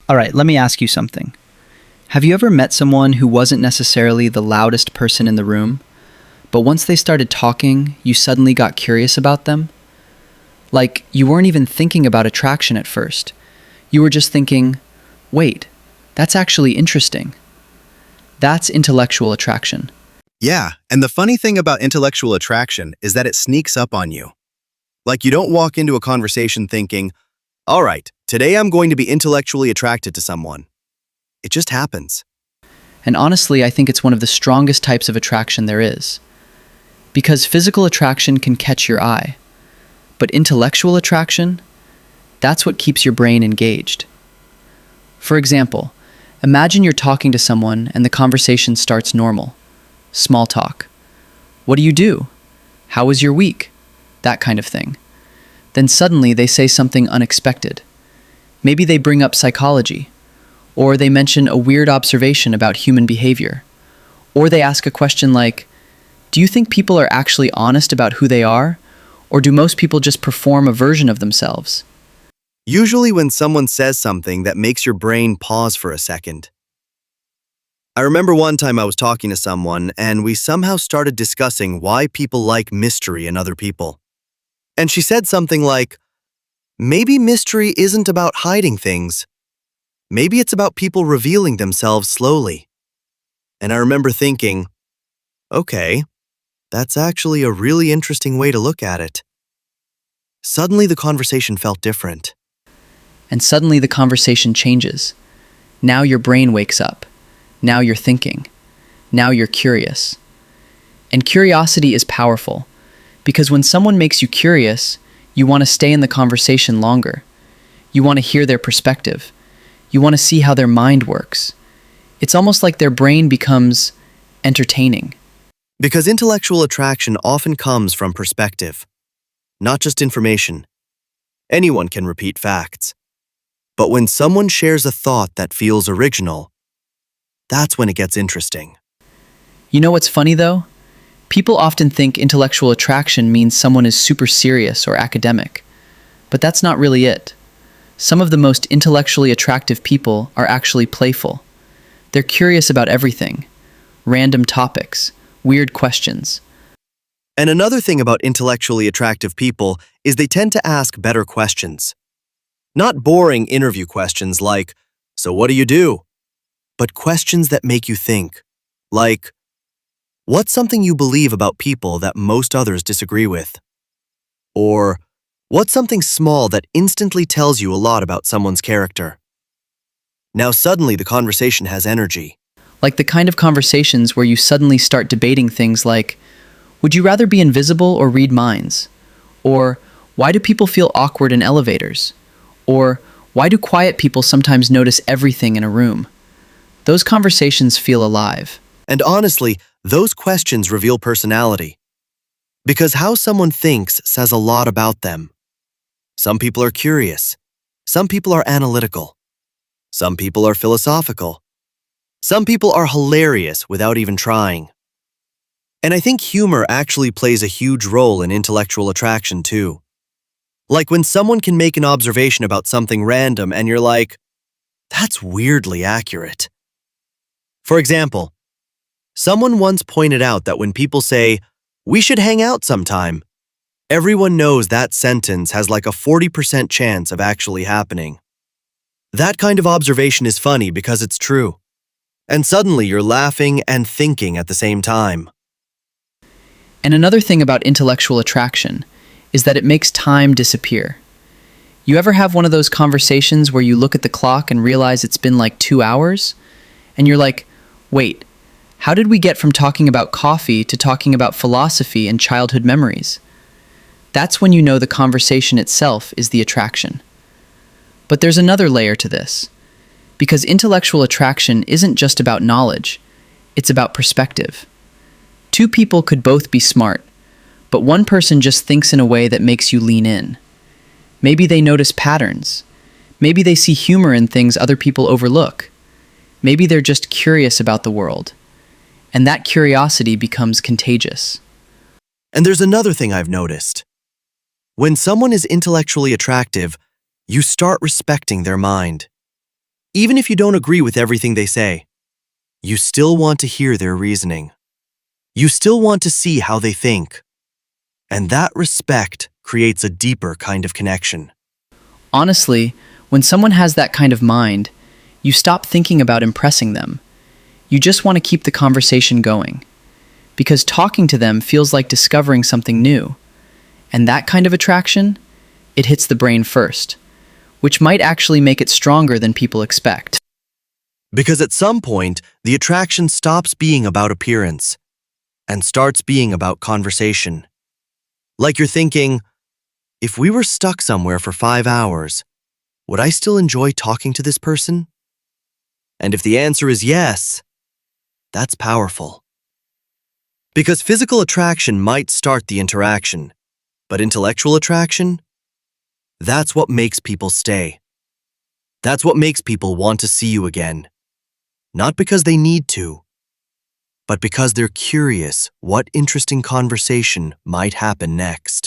All right, let me ask you something. Have you ever met someone who wasn't necessarily the loudest person in the room, but once they started talking, you suddenly got curious about them? Like, you weren't even thinking about attraction at first. You were just thinking, wait, that's actually interesting. That's intellectual attraction. Yeah, and the funny thing about intellectual attraction is that it sneaks up on you. Like you don't walk into a conversation thinking, all right, today I'm going to be intellectually attracted to someone. It just happens. And honestly, I think it's one of the strongest types of attraction there is. Because physical attraction can catch your eye. But intellectual attraction, that's what keeps your brain engaged. For example, imagine you're talking to someone and the conversation starts normal. Small talk. What do you do? How was your week? That kind of thing. Then suddenly they say something unexpected. Maybe they bring up psychology, or they mention a weird observation about human behavior, or they ask a question like, do you think people are actually honest about who they are, or do most people just perform a version of themselves? Usually when someone says something that makes your brain pause for a second. I remember one time I was talking to someone and we somehow started discussing why people like mystery in other people. And she said something like, maybe mystery isn't about hiding things. Maybe it's about people revealing themselves slowly. And I remember thinking, okay, that's actually a really interesting way to look at it. Suddenly the conversation felt different. And suddenly the conversation changes. Now your brain wakes up. Now you're thinking. Now you're curious. And curiosity is powerful, because when someone makes you curious, you want to stay in the conversation longer. You want to hear their perspective. You want to see how their mind works. It's almost like their brain becomes entertaining. Because intellectual attraction often comes from perspective, not just information. Anyone can repeat facts. But when someone shares a thought that feels original, that's when it gets interesting. You know what's funny though? People often think intellectual attraction means someone is super serious or academic. But that's not really it. Some of the most intellectually attractive people are actually playful. They're curious about everything. Random topics, weird questions. And another thing about intellectually attractive people is they tend to ask better questions. Not boring interview questions like, so what do you do? But questions that make you think, like, what's something you believe about people that most others disagree with? Or, what's something small that instantly tells you a lot about someone's character? Now suddenly the conversation has energy. Like the kind of conversations where you suddenly start debating things like, would you rather be invisible or read minds? Or, why do people feel awkward in elevators? Or, why do quiet people sometimes notice everything in a room? Those conversations feel alive. And honestly, those questions reveal personality. Because how someone thinks says a lot about them. Some people are curious. Some people are analytical. Some people are philosophical. Some people are hilarious without even trying. And I think humor actually plays a huge role in intellectual attraction too. Like when someone can make an observation about something random and you're like, that's weirdly accurate. For example, someone once pointed out that when people say, we should hang out sometime, everyone knows that sentence has like a 40% chance of actually happening. That kind of observation is funny because it's true. And suddenly you're laughing and thinking at the same time. And another thing about intellectual attraction is that it makes time disappear. You ever have one of those conversations where you look at the clock and realize it's been like 2 hours? And you're like, wait, how did we get from talking about coffee to talking about philosophy and childhood memories? That's when you know the conversation itself is the attraction. But there's another layer to this. Because intellectual attraction isn't just about knowledge, it's about perspective. Two people could both be smart, but one person just thinks in a way that makes you lean in. Maybe they notice patterns. Maybe they see humor in things other people overlook. Maybe they're just curious about the world. And that curiosity becomes contagious. And there's another thing I've noticed. When someone is intellectually attractive, you start respecting their mind. Even if you don't agree with everything they say, you still want to hear their reasoning. You still want to see how they think. And that respect creates a deeper kind of connection. Honestly, when someone has that kind of mind, you stop thinking about impressing them. You just want to keep the conversation going. Because talking to them feels like discovering something new. And that kind of attraction, it hits the brain first, which might actually make it stronger than people expect. Because at some point, the attraction stops being about appearance and starts being about conversation. Like you're thinking, if we were stuck somewhere for 5 hours, would I still enjoy talking to this person? And if the answer is yes, that's powerful. Because physical attraction might start the interaction, but intellectual attraction, that's what makes people stay. That's what makes people want to see you again. Not because they need to, but because they're curious what interesting conversation might happen next.